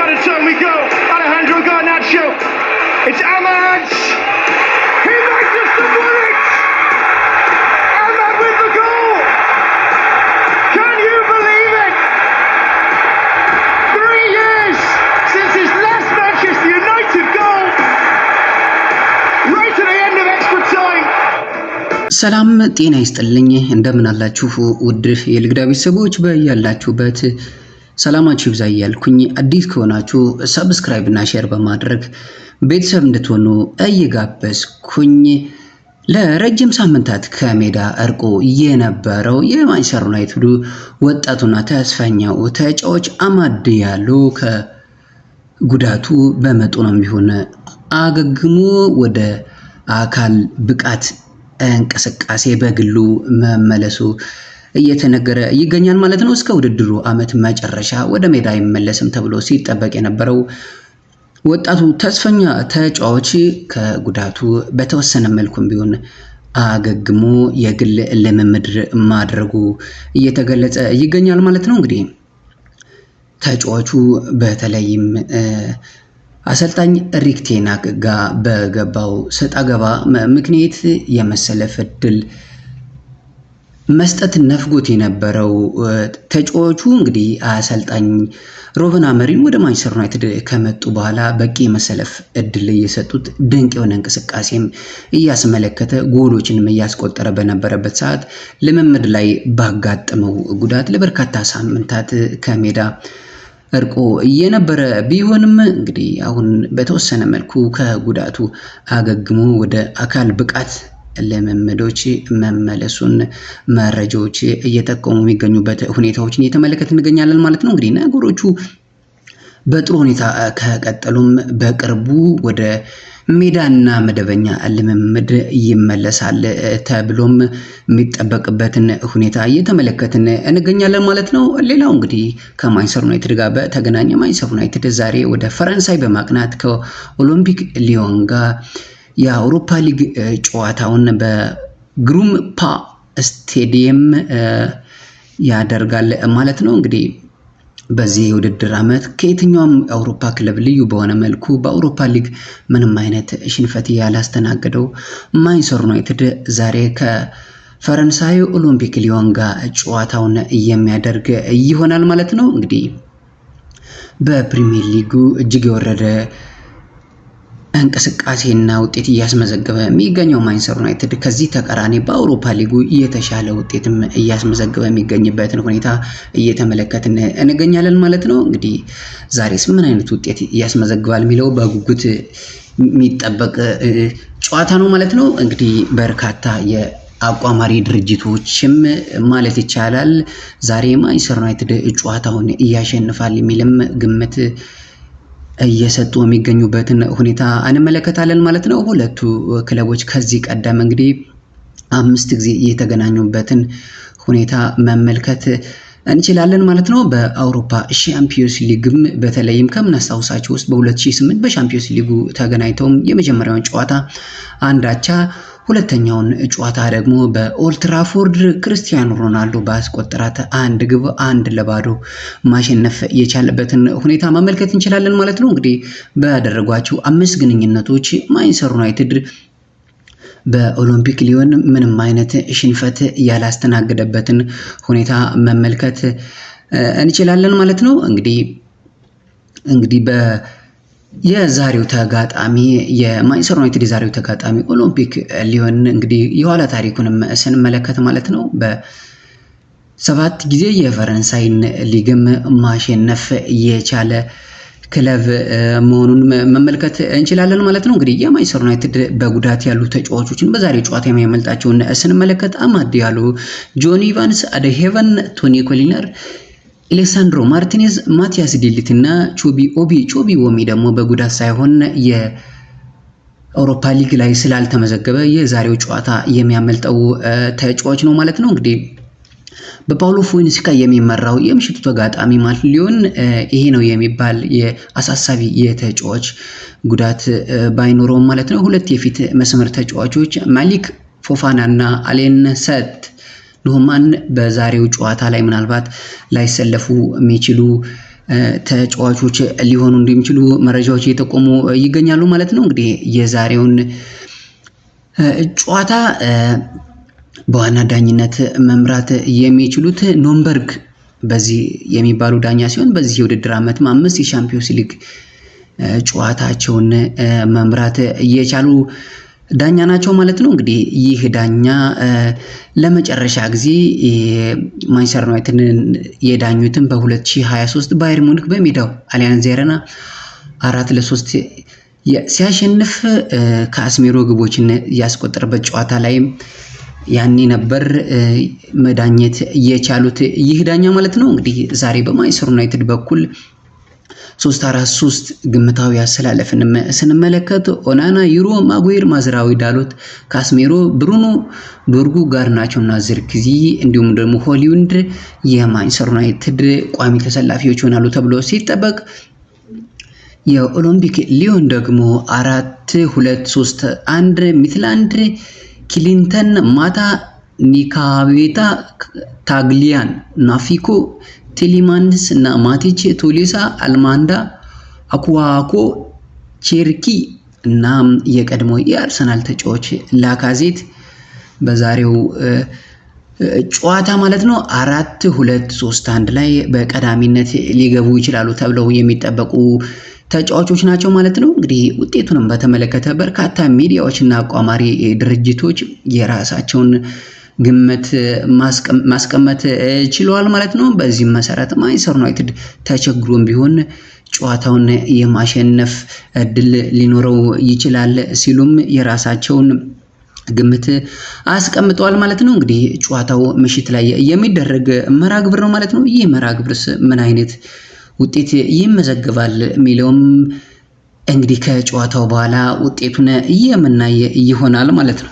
by the time we go. Alejandro Garnacho. It's Ahmad. He might just have won it. Ahmad with the goal. Can you believe it? 3 years since his last Manchester United goal. Right at the end of extra time. ሰላም ጤና ይስጥልኝ እንደምን አላችሁ ውድ የልግዳ ቤተሰቦች በያላችሁበት ሰላማችሁ ይብዛ እያልኩኝ አዲስ ከሆናችሁ ሰብስክራይብ እና ሼር በማድረግ ቤተሰብ እንድትሆኑ እየጋበዝኩኝ ለረጅም ሳምንታት ከሜዳ እርቆ የነበረው የማንቸስተር ዩናይትድ ወጣቱና ተስፈኛው ተጫዋች አማድ ዲያሎ ከጉዳቱ በመጠኑም ቢሆን አገግሞ ወደ አካል ብቃት እንቅስቃሴ በግሉ መመለሱ እየተነገረ ይገኛል ማለት ነው። እስከ ውድድሩ ዓመት መጨረሻ ወደ ሜዳ አይመለስም ተብሎ ሲጠበቅ የነበረው ወጣቱ ተስፈኛ ተጫዋች ከጉዳቱ በተወሰነ መልኩም ቢሆን አገግሞ የግል ልምምድ ማድረጉ እየተገለጸ ይገኛል ማለት ነው። እንግዲህ ተጫዋቹ በተለይም አሰልጣኝ ኤሪክ ቴን ሃግ ጋር በገባው ሰጣ ገባ ምክንያት የመሰለፍ እድል መስጠት ነፍጎት የነበረው ተጫዋቹ እንግዲህ አሰልጣኝ ሩበን አሞሪም ወደ ማንቸስተር ዩናይትድ ከመጡ በኋላ በቂ የመሰለፍ እድል እየሰጡት ድንቅ የሆነ እንቅስቃሴም እያስመለከተ ጎሎችንም እያስቆጠረ በነበረበት ሰዓት ልምምድ ላይ ባጋጠመው ጉዳት ለበርካታ ሳምንታት ከሜዳ እርቆ የነበረ ቢሆንም እንግዲህ አሁን በተወሰነ መልኩ ከጉዳቱ አገግሞ ወደ አካል ብቃት ልምምዶች መመለሱን መረጃዎች እየጠቆሙ የሚገኙበት ሁኔታዎችን እየተመለከትን እንገኛለን ማለት ነው። እንግዲህ ነገሮቹ በጥሩ ሁኔታ ከቀጠሉም በቅርቡ ወደ ሜዳና መደበኛ ልምምድ ይመለሳል ተብሎም የሚጠበቅበትን ሁኔታ እየተመለከትን እንገኛለን ማለት ነው። ሌላው እንግዲህ ከማንቸስተር ዩናይትድ ጋር በተገናኘ ማንቸስተር ዩናይትድ ዛሬ ወደ ፈረንሳይ በማቅናት ከኦሎምፒክ ሊዮን ጋር የአውሮፓ ሊግ ጨዋታውን በግሩም ፓ ስቴዲየም ያደርጋል ማለት ነው። እንግዲህ በዚህ የውድድር ዓመት ከየትኛውም የአውሮፓ ክለብ ልዩ በሆነ መልኩ በአውሮፓ ሊግ ምንም አይነት ሽንፈት ያላስተናገደው ማንቸስተር ዩናይትድ ዛሬ ከፈረንሳይ ኦሎምፒክ ሊዮን ጋር ጨዋታውን የሚያደርግ ይሆናል ማለት ነው። እንግዲህ በፕሪሚየር ሊጉ እጅግ የወረደ እንቅስቃሴና ውጤት እያስመዘገበ የሚገኘው ማንቸስተር ዩናይትድ ከዚህ ተቃራኒ በአውሮፓ ሊጉ የተሻለ ውጤትም እያስመዘገበ የሚገኝበትን ሁኔታ እየተመለከትን እንገኛለን ማለት ነው። እንግዲህ ዛሬስ ምን አይነት ውጤት እያስመዘግባል የሚለው በጉጉት የሚጠበቅ ጨዋታ ነው ማለት ነው። እንግዲህ በርካታ የአቋማሪ ድርጅቶችም ማለት ይቻላል ዛሬ ማንቸስተር ዩናይትድ ጨዋታውን እያሸንፋል የሚልም ግምት እየሰጡ የሚገኙበትን ሁኔታ እንመለከታለን ማለት ነው። ሁለቱ ክለቦች ከዚህ ቀደም እንግዲህ 5 ጊዜ የተገናኙበትን ሁኔታ መመልከት እንችላለን ማለት ነው። በአውሮፓ ሻምፒዮንስ ሊግም በተለይም ከምናስታውሳቸው ውስጥ በ2008 በሻምፒዮንስ ሊጉ ተገናኝተውም የመጀመሪያውን ጨዋታ አንድ አቻ፣ ሁለተኛውን ጨዋታ ደግሞ በኦልድ ትራፎርድ ክርስቲያኖ ሮናልዶ ባስቆጠራት 1 ግብ 1-0 ማሸነፍ የቻለበትን ሁኔታ መመልከት እንችላለን ማለት ነው። እንግዲህ ባደረጓቸው 5 ግንኙነቶች ማንቸስተር ዩናይትድ በኦሎምፒክ ሊዮን ምንም አይነት ሽንፈት ያላስተናገደበትን ሁኔታ መመልከት እንችላለን ማለት ነው። እንግዲህ የዛሬው ተጋጣሚ የማንቸስተር ዩናይትድ የዛሬው ተጋጣሚ ኦሎምፒክ ሊዮን እንግዲህ የኋላ ታሪኩንም ስንመለከት ማለት ነው በ7 ጊዜ የፈረንሳይን ሊግም ማሸነፍ የቻለ ክለብ መሆኑን መመልከት እንችላለን ማለት ነው። እንግዲህ የማንቸስተር ዩናይትድ በጉዳት ያሉ ተጫዋቾችን በዛሬው ጨዋታ የሚያመልጣቸውን ስንመለከት አማድ ዲያሎ፣ ጆኒ ኢቫንስ፣ አደሄቨን፣ ቶኒ ኮሊነር፣ አሌሳንድሮ ማርቲኔዝ፣ ማቲያስ ዴሊት እና ቾቢ ኦሚ ደግሞ በጉዳት ሳይሆን የአውሮፓ ሊግ ላይ ስላልተመዘገበ የዛሬው ጨዋታ የሚያመልጠው ተጫዋች ነው ማለት ነው። እንግዲህ በፓውሎ ፎንሴካ የሚመራው የምሽቱ ተጋጣሚ ማለት ሊሆን ይሄ ነው የሚባል የአሳሳቢ የተጫዋች ጉዳት ባይኖረውም ማለት ነው ሁለት የፊት መስመር ተጫዋቾች ማሊክ ፎፋና እና አሌን ኖማን በዛሬው ጨዋታ ላይ ምናልባት ላይሰለፉ የሚችሉ ተጫዋቾች ሊሆኑ እንደሚችሉ መረጃዎች እየጠቆሙ ይገኛሉ ማለት ነው። እንግዲህ የዛሬውን ጨዋታ በዋና ዳኝነት መምራት የሚችሉት ኖምበርግ በዚህ የሚባሉ ዳኛ ሲሆን በዚህ የውድድር ዓመትም 5 የሻምፒዮንስ ሊግ ጨዋታቸውን መምራት እየቻሉ ዳኛ ናቸው ማለት ነው። እንግዲህ ይህ ዳኛ ለመጨረሻ ጊዜ ማንቸስተር ዩናይትድን የዳኙትን በ2023 ባየር ሙኒክ በሜዳው አሊያንዝ አሬና 4-3 ሲያሸንፍ ከአስሜሮ ግቦችን ያስቆጠረበት ጨዋታ ላይ ያኔ ነበር መዳኘት የቻሉት ይህ ዳኛ ማለት ነው። እንግዲህ ዛሬ በማንቸስተር ዩናይትድ በኩል 3-4-3 ግምታዊ አሰላለፍንም ስንመለከት ኦናና፣ ዩሮ፣ ማጉዌር፣ ማዝራዊ፣ ዳሎት፣ ካስሜሮ፣ ብሩኖ፣ ዶርጉ፣ ጋርናቾና ዝርክዚ እንዲሁም ደግሞ ሆሊውንድ የማንቸስተር ዩናይትድ ቋሚ ተሰላፊዎች ይሆናሉ ተብሎ ሲጠበቅ የኦሎምፒክ ሊዮን ደግሞ 4-2-3-1 ሚትላንድ፣ ክሊንተን፣ ማታ፣ ኒካቤታ፣ ታግሊያን፣ ናፊኮ፣ ቴሊማንስ እና ማቲች፣ ቶሌሳ፣ አልማንዳ፣ አኩዋኮ፣ ቼርኪ እና የቀድሞ የአርሰናል ተጫዋች ላካዜት በዛሬው ጨዋታ ማለት ነው 4-2-3-1 ላይ በቀዳሚነት ሊገቡ ይችላሉ ተብለው የሚጠበቁ ተጫዋቾች ናቸው ማለት ነው። እንግዲህ ውጤቱንም በተመለከተ በርካታ ሚዲያዎችና አቋማሪ ድርጅቶች የራሳቸውን ግምት ማስቀመጥ ችለዋል ማለት ነው። በዚህም መሰረት ማንቸስተር ዩናይትድ ተቸግሮም ቢሆን ጨዋታውን የማሸነፍ እድል ሊኖረው ይችላል ሲሉም የራሳቸውን ግምት አስቀምጠዋል ማለት ነው። እንግዲህ ጨዋታው ምሽት ላይ የሚደረግ መርሃ ግብር ነው ማለት ነው። ይህ መርሃ ግብርስ ምን አይነት ውጤት ይመዘግባል የሚለውም እንግዲህ ከጨዋታው በኋላ ውጤቱን የምናይ ይሆናል ማለት ነው።